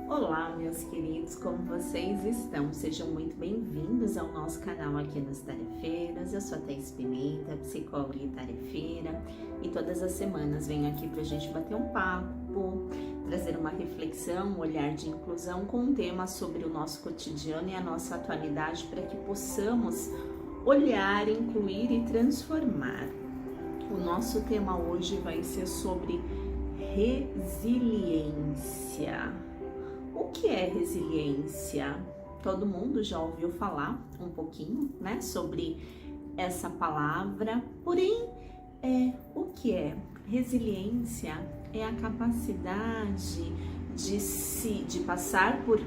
Olá, meus queridos, como vocês estão? Sejam muito bem-vindos ao nosso canal aqui nas Tarefeiras. Eu sou a Thaís Pimenta, psicóloga e tarefeira, e todas as semanas venho aqui para a gente bater um papo, trazer uma reflexão, um olhar de inclusão com um tema sobre o nosso cotidiano e a nossa atualidade para que possamos olhar, incluir e transformar. O nosso tema hoje vai ser sobre resiliência. O que é resiliência? Todo mundo já ouviu falar um pouquinho, né, sobre essa palavra. Porém, o que é? Resiliência é a capacidade de passar por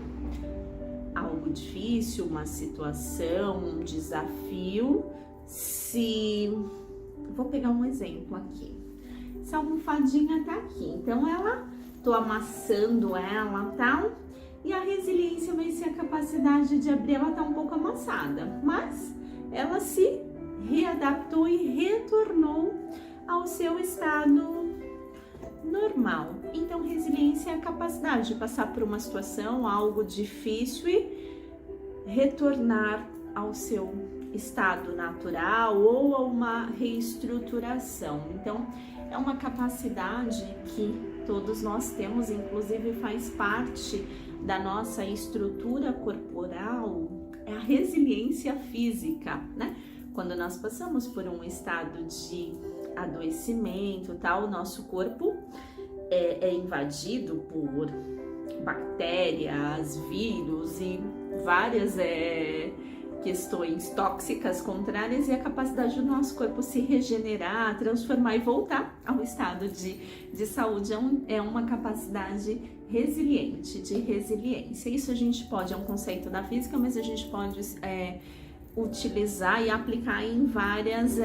algo difícil, uma situação, um desafio. Vou pegar um exemplo aqui. Essa almofadinha tá aqui, então tô amassando ela, tal, e a resiliência vai ser a capacidade de abrir. Ela tá um pouco amassada, mas ela se readaptou e retornou ao seu estado normal. Então, resiliência é a capacidade de passar por uma situação, algo difícil e retornar ao seu estado natural ou a uma reestruturação. Então, é uma capacidade que todos nós temos, inclusive faz parte da nossa estrutura corporal, é a resiliência física, né? Quando nós passamos por um estado de adoecimento, tal, o nosso corpo é invadido por bactérias, vírus e várias questões tóxicas contrárias, e a capacidade do nosso corpo se regenerar, transformar e voltar ao estado de saúde é uma capacidade resiliente, de resiliência. Isso a gente pode, é um conceito da física, mas a gente pode utilizar e aplicar em várias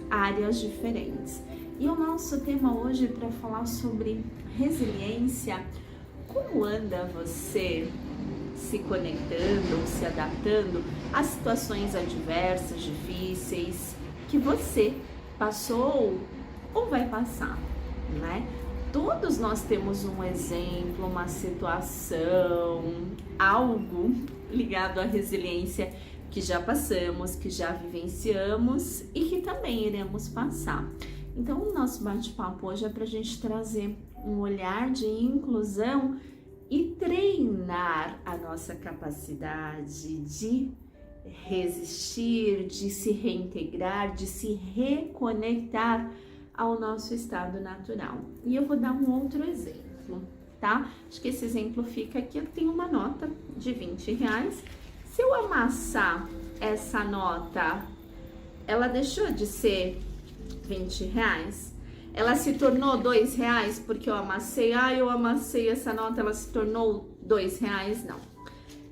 áreas diferentes. E o nosso tema hoje, para falar sobre resiliência: como anda você se conectando, se adaptando a situações adversas, difíceis, que você passou ou vai passar, né? Todos nós temos um exemplo, uma situação, algo ligado à resiliência que já passamos, que já vivenciamos e que também iremos passar. Então, o nosso bate-papo hoje é para a gente trazer um olhar de inclusão e treinar a nossa capacidade de resistir, de se reintegrar, de se reconectar ao nosso estado natural. E eu vou dar um outro exemplo, tá? Acho que esse exemplo fica aqui. Eu tenho uma nota de R$20. Se eu amassar essa nota, ela deixou de ser R$20? Ela se tornou R$2 porque eu amassei? Eu amassei essa nota, ela se tornou R$2? Não.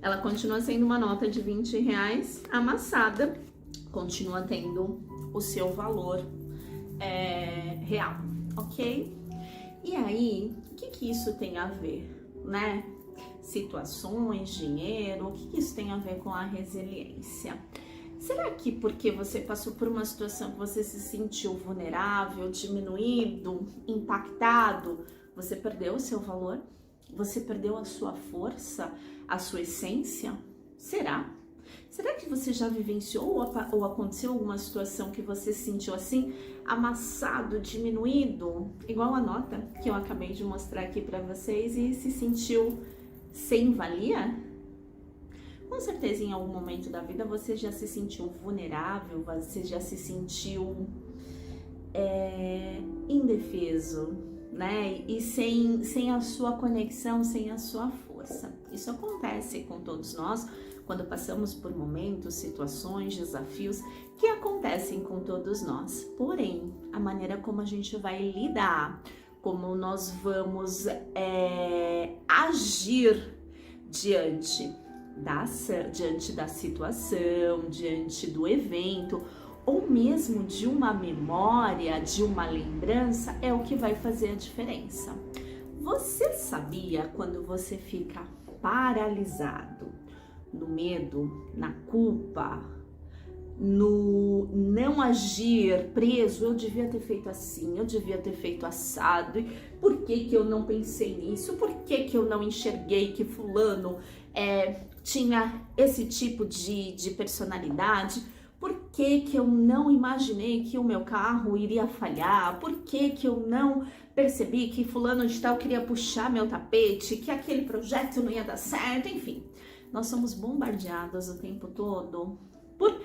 Ela continua sendo uma nota de R$20 amassada, continua tendo o seu valor real, ok? E aí, o que isso tem a ver, né? Situações, dinheiro, o que isso tem a ver com a resiliência? Será que porque você passou por uma situação que você se sentiu vulnerável, diminuído, impactado, você perdeu o seu valor? Você perdeu a sua força, a sua essência? Será? Será que você já vivenciou ou aconteceu alguma situação que você se sentiu assim, amassado, diminuído, igual a nota que eu acabei de mostrar aqui para vocês, e se sentiu sem valia? Com certeza, em algum momento da vida, você já se sentiu vulnerável, você já se sentiu indefeso, né? E sem a sua conexão, sem a sua força. Isso acontece com todos nós quando passamos por momentos, situações, desafios que acontecem com todos nós. Porém, a maneira como a gente vai lidar, como nós vamos agir diante da situação, diante do evento, ou mesmo de uma memória, de uma lembrança, é o que vai fazer a diferença. Você sabia quando você fica paralisado no medo, na culpa, no não agir, preso? Eu devia ter feito assim, eu devia ter feito assado, por que que eu não pensei nisso? Por que que eu não enxerguei que fulano tinha esse tipo de personalidade? Por que que eu não imaginei que o meu carro iria falhar? Por que que eu não percebi que fulano de tal queria puxar meu tapete, que aquele projeto não ia dar certo? Enfim, nós somos bombardeados o tempo todo por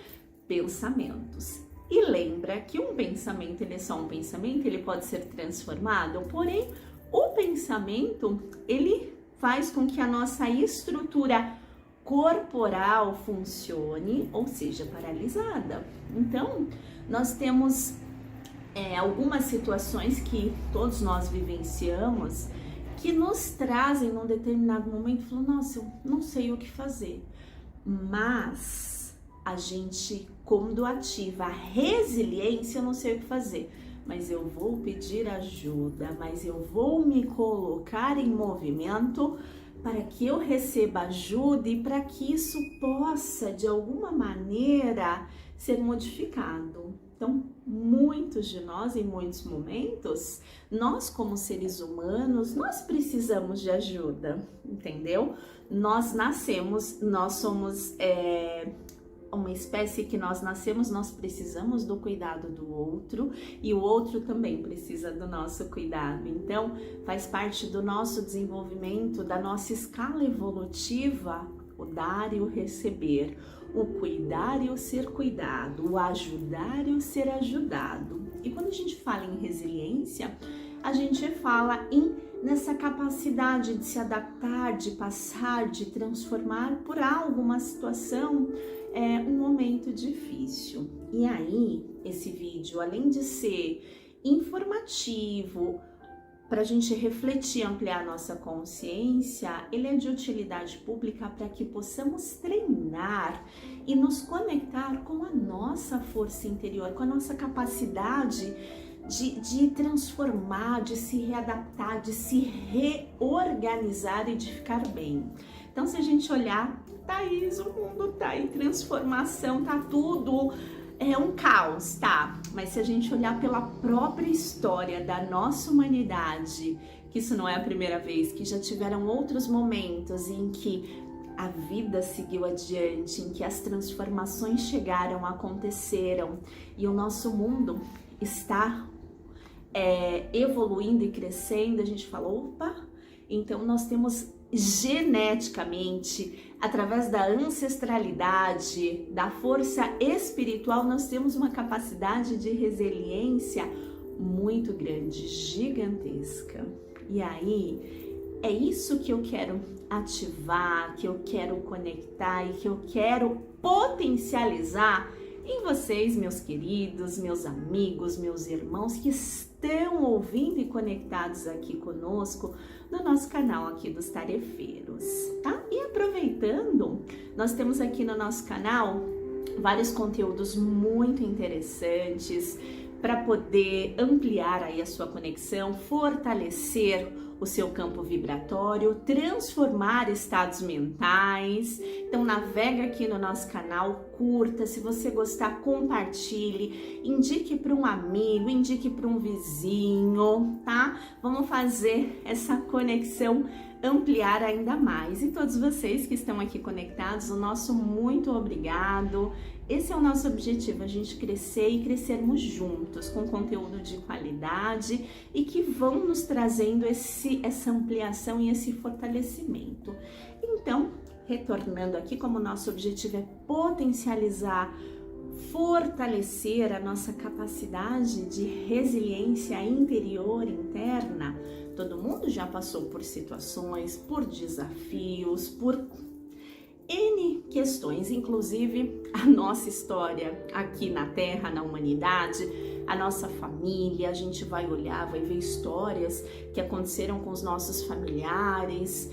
pensamentos. E lembra que um pensamento, ele é só um pensamento, ele pode ser transformado, porém, o pensamento, ele faz com que a nossa estrutura corporal funcione, ou seja, paralisada. Então, nós temos algumas situações que todos nós vivenciamos que nos trazem num determinado momento, falando, nossa, eu não sei o que fazer. Mas a gente, quando ativa a resiliência, eu não sei o que fazer, mas eu vou pedir ajuda, mas eu vou me colocar em movimento para que eu receba ajuda e para que isso possa, de alguma maneira, ser modificado. Então, muitos de nós, em muitos momentos, nós como seres humanos, nós precisamos de ajuda, entendeu? Nós nascemos, nós somos uma espécie que nós nascemos, nós precisamos do cuidado do outro e o outro também precisa do nosso cuidado. Então, faz parte do nosso desenvolvimento, da nossa escala evolutiva, o dar e o receber, o cuidar e o ser cuidado, o ajudar e o ser ajudado. E quando a gente fala em resiliência, a gente fala nessa capacidade de se adaptar, de passar, de transformar por alguma situação, um momento difícil. E aí, esse vídeo, além de ser informativo, para a gente refletir, ampliar nossa consciência, ele é de utilidade pública para que possamos treinar e nos conectar com a nossa força interior, com a nossa capacidade de transformar, de se readaptar, de se reorganizar e de ficar bem. Então, se a gente olhar, Thaís, o mundo tá em transformação, tá tudo um caos, tá? Mas se a gente olhar pela própria história da nossa humanidade, que isso não é a primeira vez, que já tiveram outros momentos em que a vida seguiu adiante, em que as transformações chegaram, aconteceram e o nosso mundo está evoluindo e crescendo, a gente fala, opa, então nós temos geneticamente, através da ancestralidade, da força espiritual, nós temos uma capacidade de resiliência muito grande, gigantesca. E aí, é isso que eu quero ativar, que eu quero conectar e que eu quero potencializar em vocês, meus queridos, meus amigos, meus irmãos que estão ouvindo e conectados aqui conosco no nosso canal aqui dos Tarefeiros, tá? E aproveitando, nós temos aqui no nosso canal vários conteúdos muito interessantes para poder ampliar aí a sua conexão, fortalecer o seu campo vibratório, transformar estados mentais. Então navega aqui no nosso canal, curta, se você gostar, compartilhe, indique para um amigo, indique para um vizinho, tá? Vamos fazer essa conexão ampliar ainda mais. E todos vocês que estão aqui conectados, o nosso muito obrigado. Esse é o nosso objetivo, a gente crescer e crescermos juntos, com conteúdo de qualidade e que vão nos trazendo essa ampliação e esse fortalecimento. Então, retornando aqui, como o nosso objetivo é potencializar, fortalecer a nossa capacidade de resiliência interior, interna, todo mundo já passou por situações, por desafios, por N questões, inclusive a nossa história aqui na Terra, na humanidade, a nossa família, a gente vai olhar, vai ver histórias que aconteceram com os nossos familiares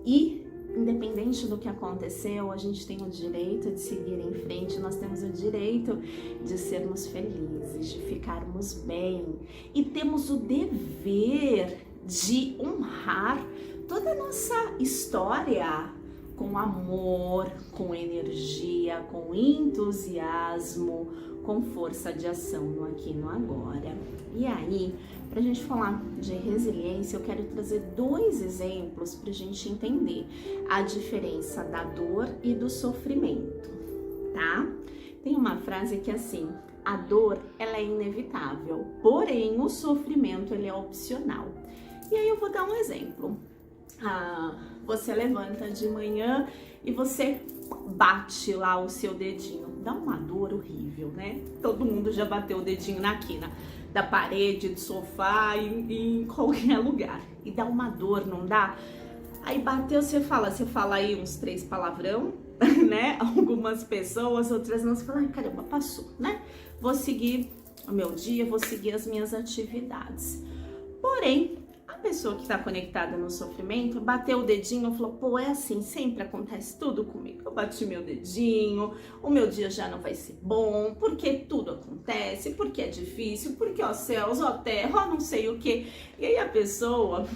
e independente do que aconteceu, a gente tem o direito de seguir em frente, nós temos o direito de sermos felizes, de ficarmos bem e temos o dever de honrar toda a nossa história com amor, com energia, com entusiasmo, com força de ação no aqui e no agora. E aí, para a gente falar de resiliência, eu quero trazer 2 exemplos para a gente entender a diferença da dor e do sofrimento, tá? Tem uma frase que é assim: a dor, ela é inevitável, porém o sofrimento, ele é opcional. E aí eu vou dar um exemplo. Você levanta de manhã e você bate lá o seu dedinho. Dá uma dor horrível, né? Todo mundo já bateu o dedinho na quina da parede, do sofá, em qualquer lugar. E dá uma dor, não dá? Aí bateu, você fala aí uns 3 palavrão, né? Algumas pessoas, outras não, você fala, ai caramba, passou, né? Vou seguir o meu dia, vou seguir as minhas atividades. Porém, a pessoa que está conectada no sofrimento, bateu o dedinho e falou, pô, é assim, sempre acontece tudo comigo. Eu bati meu dedinho, o meu dia já não vai ser bom, porque tudo acontece, porque é difícil, porque ó céus, ó terra, ó não sei o que. E aí a pessoa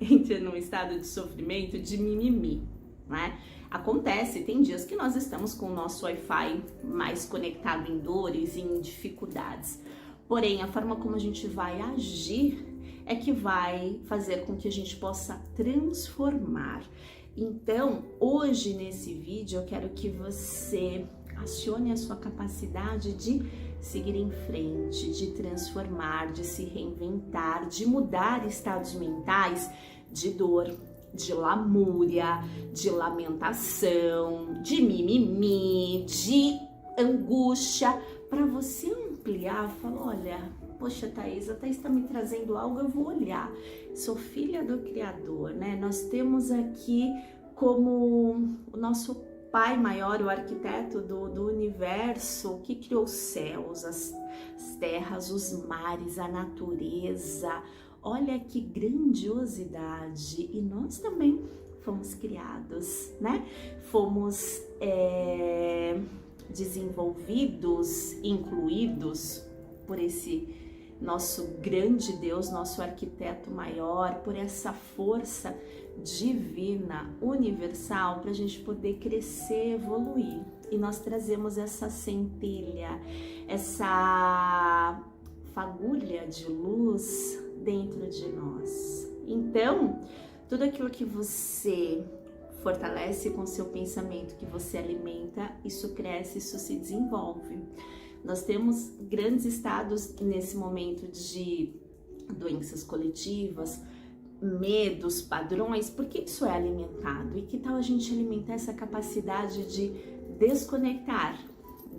entra num estado de sofrimento, de mimimi, né? Acontece, tem dias que nós estamos com o nosso Wi-Fi mais conectado em dores e em dificuldades. Porém, a forma como a gente vai agir é que vai fazer com que a gente possa transformar. Então, hoje nesse vídeo eu quero que você acione a sua capacidade de seguir em frente, de transformar, de se reinventar, de mudar estados mentais de dor, de lamúria, de lamentação, de mimimi, de angústia, para você ampliar, falar, olha, poxa, Thaís, a Thaís está me trazendo algo, eu vou olhar. Sou filha do Criador, né? Nós temos aqui como o nosso Pai maior, o arquiteto do universo, que criou os céus, as terras, os mares, a natureza. Olha que grandiosidade! E nós também fomos criados, né? Fomos desenvolvidos, incluídos por esse nosso grande Deus, nosso arquiteto maior, por essa força divina, universal, para a gente poder crescer, evoluir. E nós trazemos essa centelha, essa fagulha de luz dentro de nós. Então, tudo aquilo que você fortalece com seu pensamento, que você alimenta, isso cresce, isso se desenvolve. Nós temos grandes estados nesse momento de doenças coletivas, medos, padrões, porque isso é alimentado. E que tal a gente alimentar essa capacidade de desconectar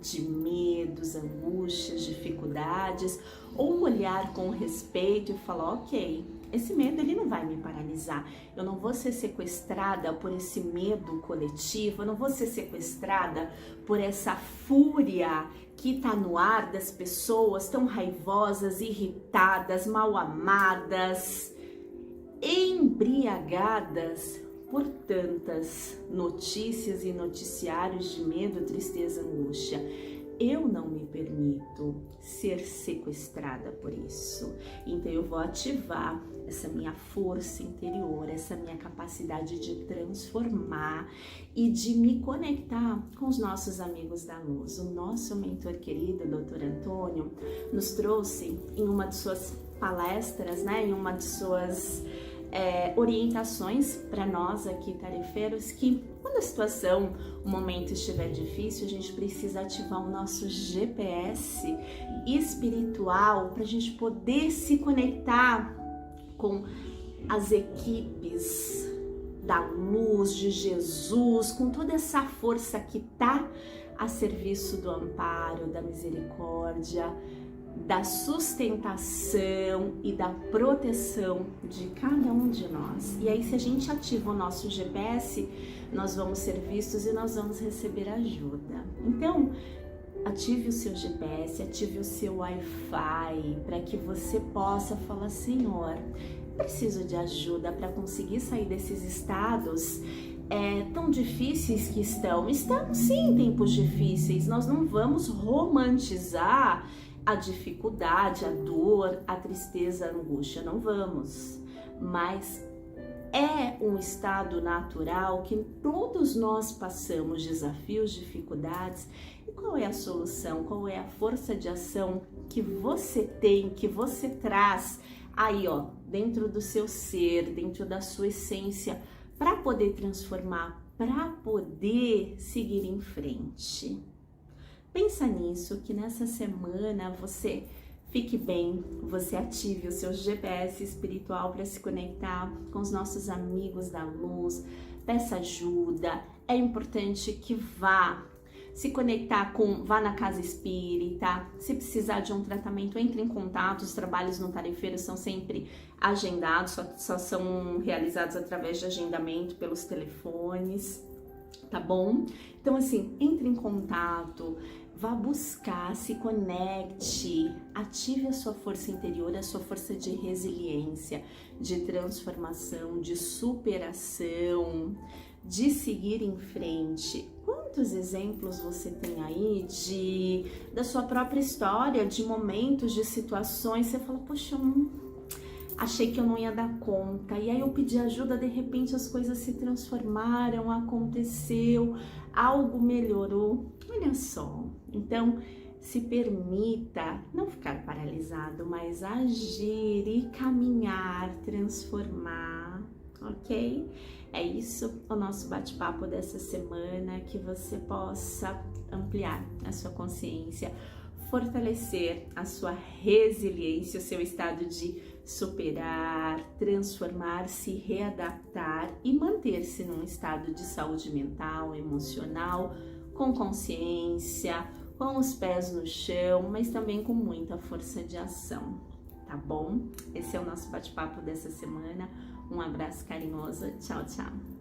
de medos, angústias, dificuldades, ou olhar com respeito e falar, ok, esse medo ele não vai me paralisar, eu não vou ser sequestrada por esse medo coletivo, eu não vou ser sequestrada por essa fúria que tá no ar das pessoas tão raivosas, irritadas, mal amadas, embriagadas por tantas notícias e noticiários de medo, tristeza, angústia. Eu não me permito ser sequestrada por isso. Então eu vou ativar essa minha força interior, essa minha capacidade de transformar e de me conectar com os nossos amigos da luz. O nosso mentor querido, Dr. Antônio, nos trouxe em uma de suas palestras, né, em uma de suas orientações para nós aqui tarefeiros, que quando a situação, o momento estiver difícil, a gente precisa ativar o nosso GPS espiritual para a gente poder se conectar com as equipes da luz de Jesus, com toda essa força que está a serviço do amparo, da misericórdia, da sustentação e da proteção de cada um de nós. E aí, se a gente ativa o nosso GPS, nós vamos ser vistos e nós vamos receber ajuda. Então, ative o seu GPS, ative o seu Wi-Fi, para que você possa falar, Senhor, preciso de ajuda para conseguir sair desses estados tão difíceis que estão. Estão sim tempos difíceis, nós não vamos romantizar a dificuldade, a dor, a tristeza, a angústia, não vamos, mas é um estado natural que todos nós passamos desafios, dificuldades. E qual é a solução? Qual é a força de ação que você tem, que você traz aí, ó, dentro do seu ser, dentro da sua essência, para poder transformar, para poder seguir em frente? Pensa nisso, que nessa semana você fique bem, você ative o seu GPS espiritual para se conectar com os nossos amigos da luz, peça ajuda. É importante que vá se conectar vá na casa espírita. Se precisar de um tratamento, entre em contato. Os trabalhos no tarefeiro são sempre agendados, só são realizados através de agendamento pelos telefones, tá bom? Então, assim, entre em contato, vá buscar, se conecte, ative a sua força interior, a sua força de resiliência, de transformação, de superação, de seguir em frente. Quantos exemplos você tem aí da sua própria história, de momentos, de situações, você fala, poxa, achei que eu não ia dar conta, e aí eu pedi ajuda, de repente as coisas se transformaram, aconteceu, algo melhorou. Olha só, então se permita não ficar paralisado, mas agir e caminhar, transformar, ok? É isso o nosso bate-papo dessa semana, que você possa ampliar a sua consciência, fortalecer a sua resiliência, o seu estado de superar, transformar, se readaptar e manter-se num estado de saúde mental, emocional, com consciência, com os pés no chão, mas também com muita força de ação, tá bom? Esse é o nosso bate-papo dessa semana. Um abraço carinhoso. Tchau, tchau.